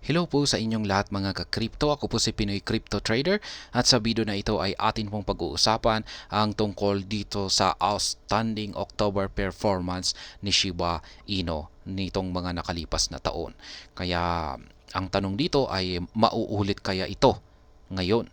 Hello po sa inyong lahat mga ka-crypto. Ako po si Pinoy Crypto Trader at sa video na ito ay atin pong pag-uusapan ang tungkol dito sa outstanding October performance ni Shiba Inu nitong mga nakalipas na taon. Kaya ang tanong dito ay mauulit kaya ito ngayon?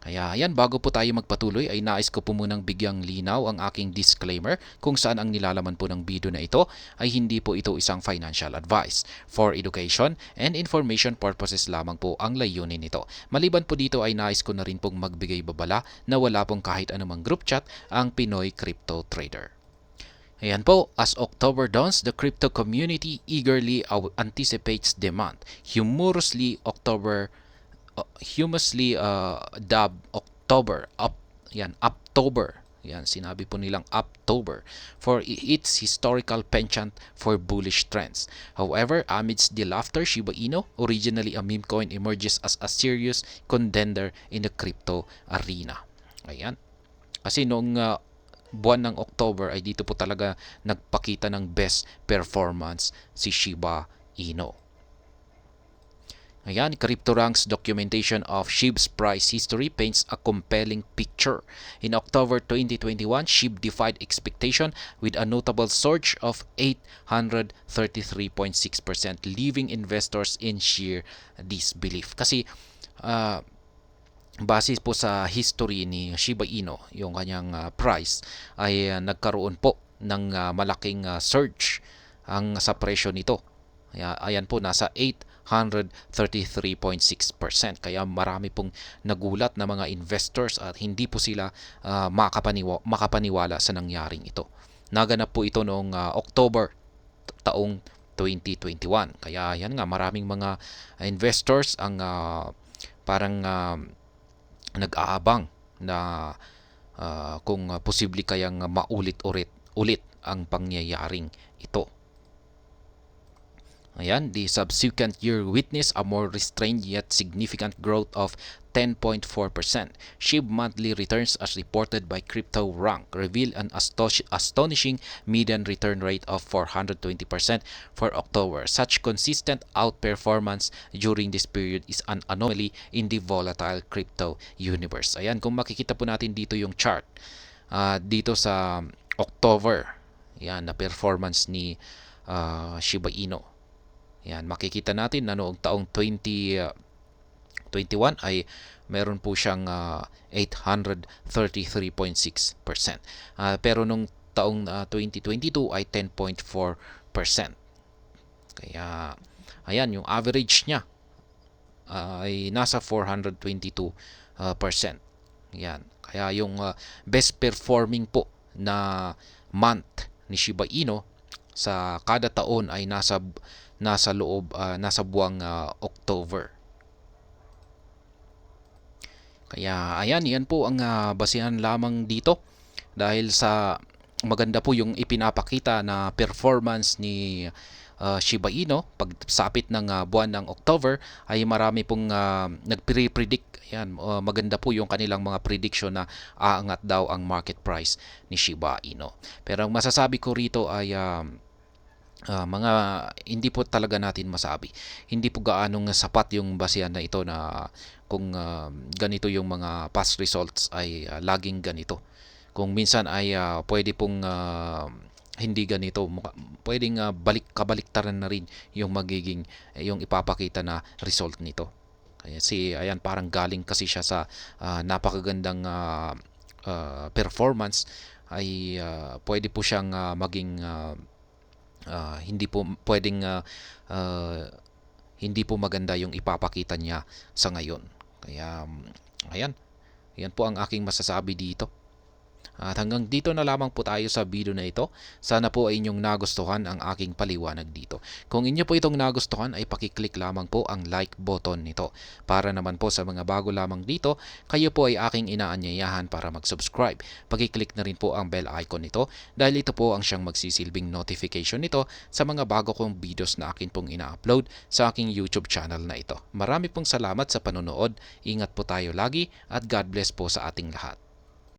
Kaya ayan, bago po tayo magpatuloy ay nais ko po munang bigyang linaw ang aking disclaimer kung saan ang nilalaman po ng video na ito ay hindi po ito isang financial advice. For education and information purposes lamang po ang layunin nito. Maliban po dito ay nais ko na rin pong magbigay babala na wala pong kahit anumang group chat ang Pinoy Crypto Trader. Ayan po, as October dawns, the crypto community eagerly anticipates demand. Humously dubbed October, October. Yan, sinabi po nilang October for its historical penchant for bullish trends. However, amidst the laughter, Shiba Inu, originally a meme coin, emerges as a serious contender in the crypto arena. Ayan. Kasi noong buwan ng October ay dito po talaga nagpakita ng best performance si Shiba Inu. Ayan, CryptoRank's documentation of SHIB's price history paints a compelling picture. In October 2021, SHIB defied expectation with a notable surge of 833.6%, leaving investors in sheer disbelief. Kasi base po sa history ni Shiba Inu, yung kanyang price ay nagkaroon po ng malaking surge ang sa presyo nito. Ayan po, nasa 833.6%. Kaya marami pong nagulat na mga investors at hindi po sila makapaniwala sa nangyaring ito. Naganap po ito noong October taong 2021. Kaya yan nga, maraming mga investors ang parang nag-aabang na kung posible kayang maulit-ulit ang pangyayaring ito. Ayan, the subsequent year witnessed a more restrained yet significant growth of 10.4%. SHIB monthly returns as reported by CryptoRank reveal an astonishing median return rate of 420% for October. Such consistent outperformance during this period is an anomaly in the volatile crypto universe. Ayan, kung makikita po natin dito yung chart dito sa October, yan, na performance ni Shiba Inu. Yan, makikita natin na noong taong 2021 ay meron po siyang 833.6%. Pero nung taong 2022 ay 10.4%. Kaya ayan, yung average niya ay nasa 422%. Yan. Kaya yung best performing po na month ni Shiba Inu sa kada taon ay nasa buwang October. Kaya ayan, yan po ang basihan lamang dito dahil sa maganda po yung ipinapakita na performance ni Shiba Inu pagsapit ng buwan ng October ay marami pong nagpre-predict. Yan, maganda po yung kanilang mga prediction na aangat daw ang market price ni Shiba Inu. Pero ang masasabi ko rito ay mga hindi po talaga natin masabi. Hindi po gaanong sapat yung basihan na ito na kung ganito yung mga past results ay laging ganito. Kung minsan ay pwede pong hindi ganito, pwedeng kabaliktaran na rin yung magiging yung ipapakita na result nito. Kasi ayan, parang galing kasi siya sa napakagandang performance ay pwede po siyang maging hindi po pwedeng hindi po maganda yung ipapakita niya sa ngayon. Kaya ayan, yan po ang aking masasabi dito. At hanggang dito na lamang po tayo sa video na ito. Sana po ay inyong nagustuhan ang aking paliwanag dito. Kung inyo po itong nagustuhan ay pakiclick lamang po ang like button nito. Para naman po sa mga bago lamang dito, kayo po ay aking inaanyayahan para mag-subscribe. Pakiclick na rin po ang bell icon nito dahil ito po ang siyang magsisilbing notification nito sa mga bago kong videos na akin pong ina-upload sa aking YouTube channel na ito. Marami pong salamat sa panonood. Ingat po tayo lagi at God bless po sa ating lahat.